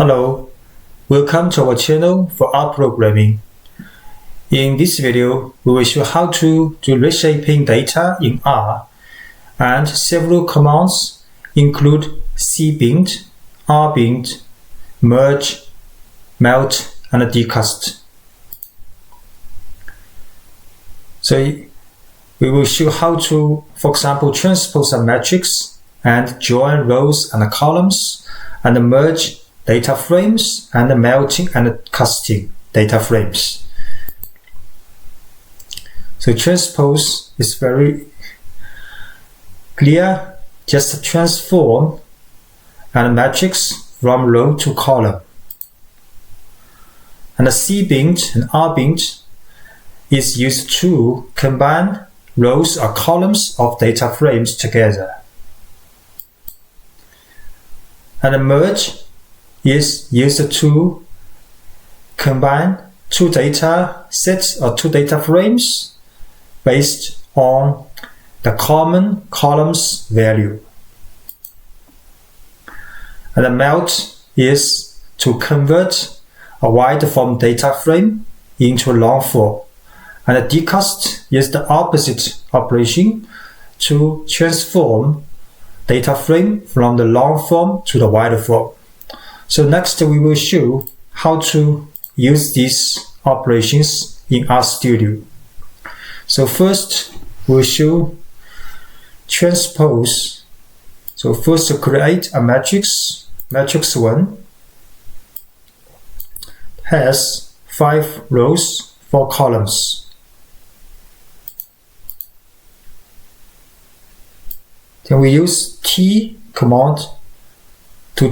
Hello, welcome to our channel for rprogramming. In this video, we will show how to do reshaping data in R, and several commands include cbind, rbind, merge, melt, and decast. So we will show how to, for example, transpose a matrix and join rows and columns and merge data frames and melting and casting data frames. So transpose is very clear, just transform a matrix from row to column. And the cbind and rbind is used to combine rows or columns of data frames together. And the merge is used to combine two data sets or two data frames based on the common columns value. And the melt is to convert a wide form data frame into long form. And the decast is the opposite operation to transform data frame from the long form to the wide form. So next we will show how to use these operations in RStudio. So first we'll show transpose. So first to create a matrix. Matrix 1 has 5 rows, 4 columns. Then we use T command to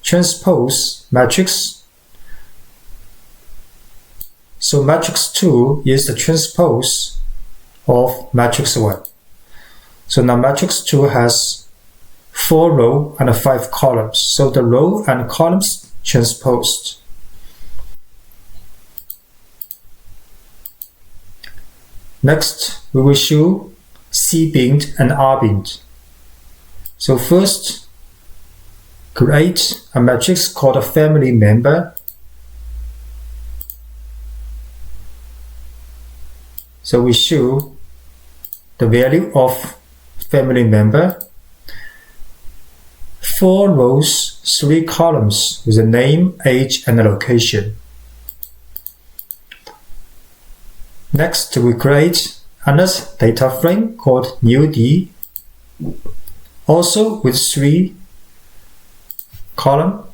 transpose matrix. So matrix 2 is the transpose of matrix 1. So now matrix 2 has 4 rows and 5 columns. So the row and columns transposed. Next, we will show cbind and rbind. So first, create a matrix called a family member. So we show the value of family member. 4 rows, 3 columns with the name, age, and the location. Next, we create another data frame called newD, also with 3 columns.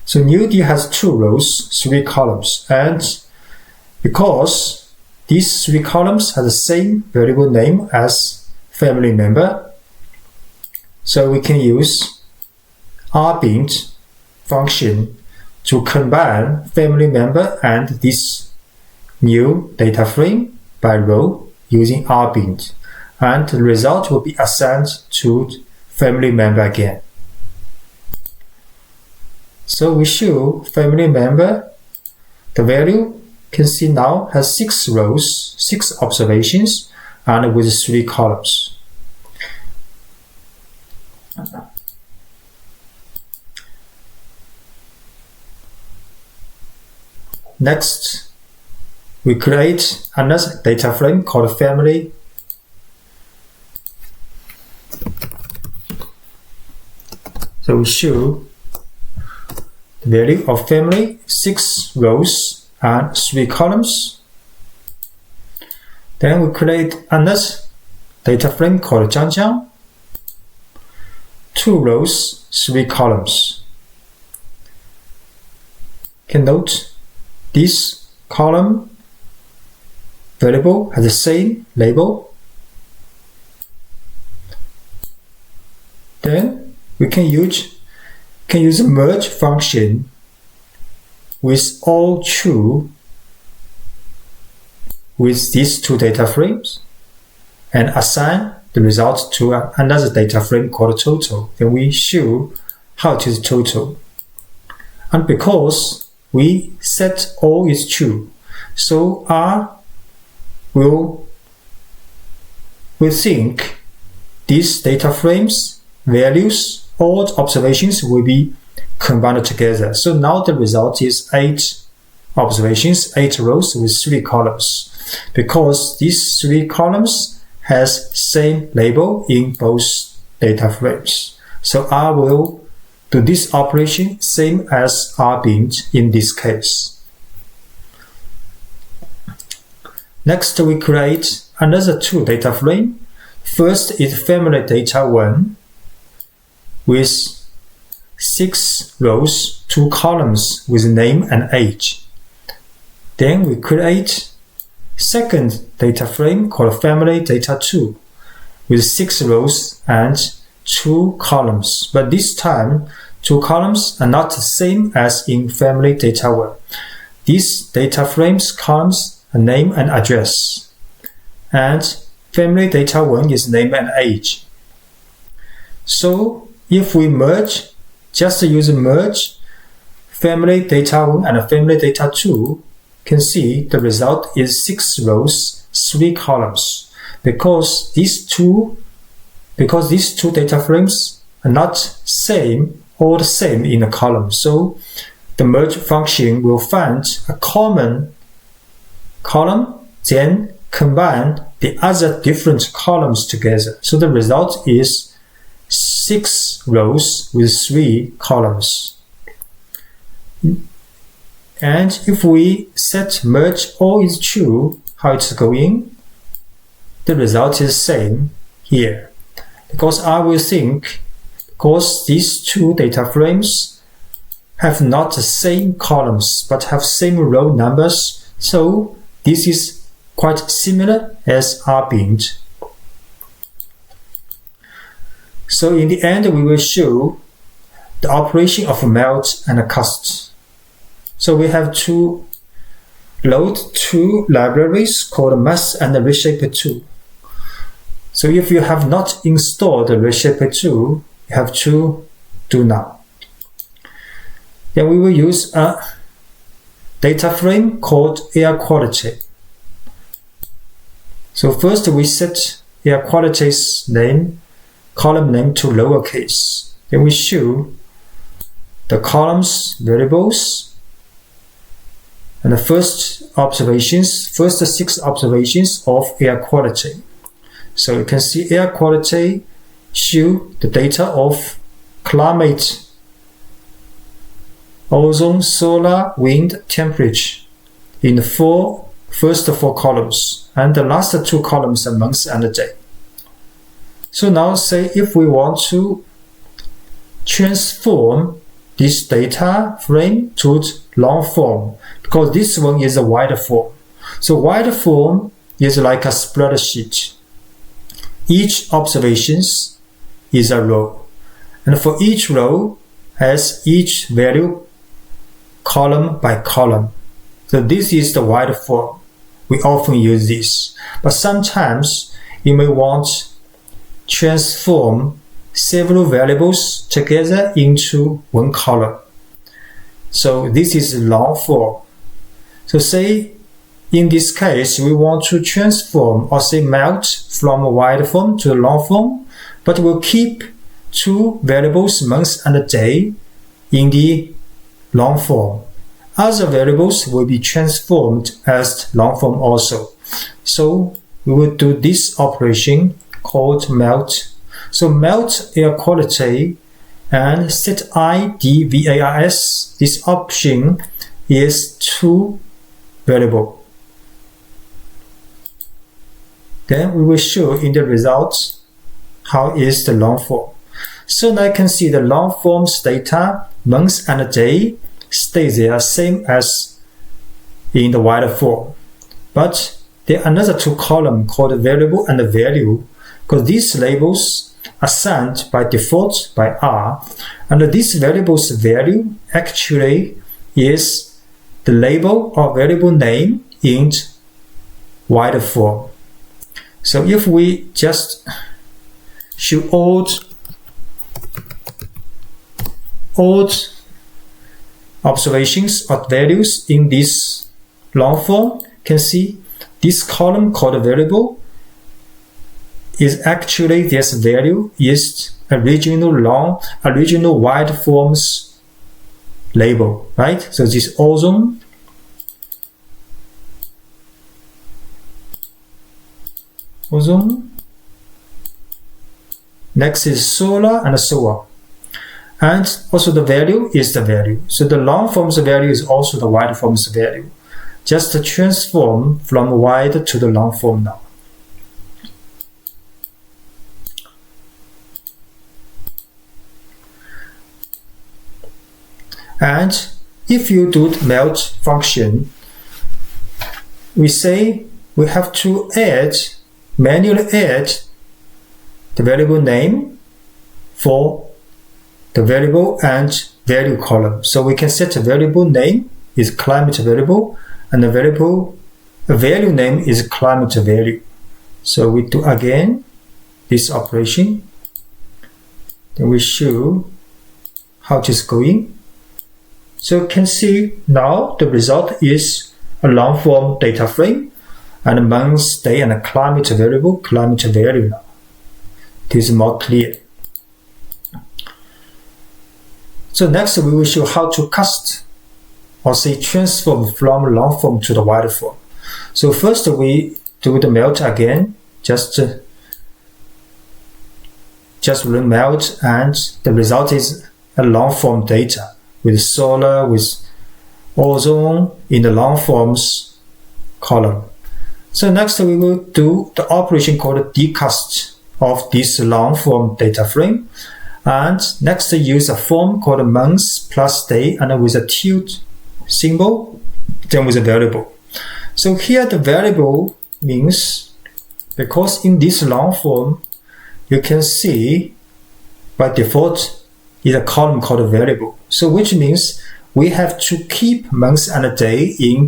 So newD has 2 rows, 3 columns, and because these 3 columns have the same variable name as family member, so we can use rbind function to combine family member and this new data frame by row using rbind, and the result will be assigned to family member again. So we show family member, the value can see now has 6 rows, 6 observations, and with 3 columns. Next, we create another data frame called family. So we show the value of family, 6 rows and 3 columns. Then we create another data frame called Jiang, 2 rows, 3 columns. You can note this column variable has the same label. Then we can use a merge function with all true with these 2 data frames and assign the result to another data frame called total. Then we show how it is total. And because we set all is true, so R will think these data frames values all the observations will be combined together. So now the result is 8 observations, 8 rows with 3 columns, because these 3 columns has same label in both data frames. So I will do this operation same as rbind in this case. Next, we create another 2 data frame. First is family data 1 with 6 rows, 2 columns with name and age. Then we create second data frame called family data 2 with 6 rows and 2 columns. But this time, 2 columns are not the same as in family data 1. These data frames columns are name and address. And family data 1 is name and age. So if we merge, just use merge family data 1 and family data 2, can see the result is 6 rows, 3 columns, because these two data frames are not all the same in the column. So the merge function will find a common column, then combine the other different columns together. So the result is 6 rows with 3 columns. And if we set merge all is true, how it's going, the result is same here. Because I will think, because these 2 data frames have not the same columns but have same row numbers, so this is quite similar as rbind. So in the end, we will show the operation of melt and cast. So we have to load 2 libraries called mass and reshape 2. So if you have not installed reshape 2, you have to do now. Then we will use a data frame called air quality. So first we set air quality's name, column name to lowercase. Then we show the columns variables and the first 6 observations of air quality. So you can see air quality show the data of climate, ozone, solar, wind, temperature in the first 4 columns, and the last 2 columns are months and day. So now say if we want to transform this data frame to long form, because this one is a wide form. So wide form is like a spreadsheet. Each observation is a row, and for each row has each value column by column. So this is the wide form. We often use this, but sometimes you may want transform several variables together into one column. So this is long form. So say in this case we want to transform or say melt from a wide form to a long form, but we'll keep 2 variables months and day in the long form. Other variables will be transformed as long form also. So we will do this operation called melt. So melt air quality and set IDVARS. This option is 2 variable. Then we will show in the results how is the long form. So now you can see the long form's data, months and day, stay there same as in the wide form. But there are another 2 columns called variable and value, because these labels are assigned by default by R, and this variable's value actually is the label or variable name in wide form. So if we just show old observations or values in this long form, can see this column called variable is actually this value is original wide forms label, right? So this ozone next is solar, and so on. And also the value is the value. So the long form's value is also the wide form's value. Just transform from wide to the long form now. And if you do the melt function, we say we have to manually add the variable name for the variable and value column. So we can set a variable name is climate variable, and the value name is climate value. So we do again this operation. Then we show how it is going. So you can see now the result is a long form data frame and month, day, and a climate variable, climate value now. This is more clear. So next we will show how to cast or say transform from long form to the wide form. So first we do the melt again, just run melt, and the result is a long form data with solar, with ozone in the long forms column. So next we will do the operation called decast of this long form data frame, and next use a form called month plus day, and with a tilde symbol, then with a variable. So here the variable means, because in this long form you can see by default is a column called variable. So which means we have to keep month and day in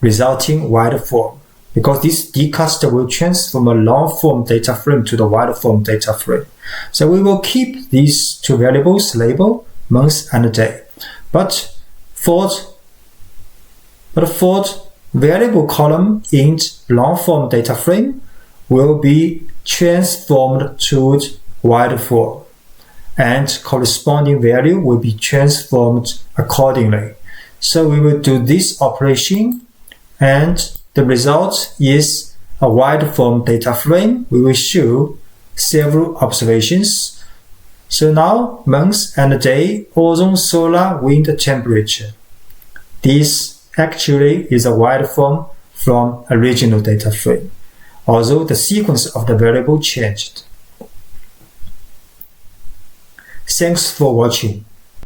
resulting wide form, because this decast will transform a long form data frame to the wide form data frame. So we will keep these two variables labeled month and day. But for variable column in long form data frame will be transformed to wide form, and corresponding value will be transformed accordingly. So we will do this operation, and the result is a wide form data frame. We will show several observations. So now month and day, ozone, solar, wind, temperature. This actually is a wide form from original data frame, although the sequence of the variable changed. Thanks for watching.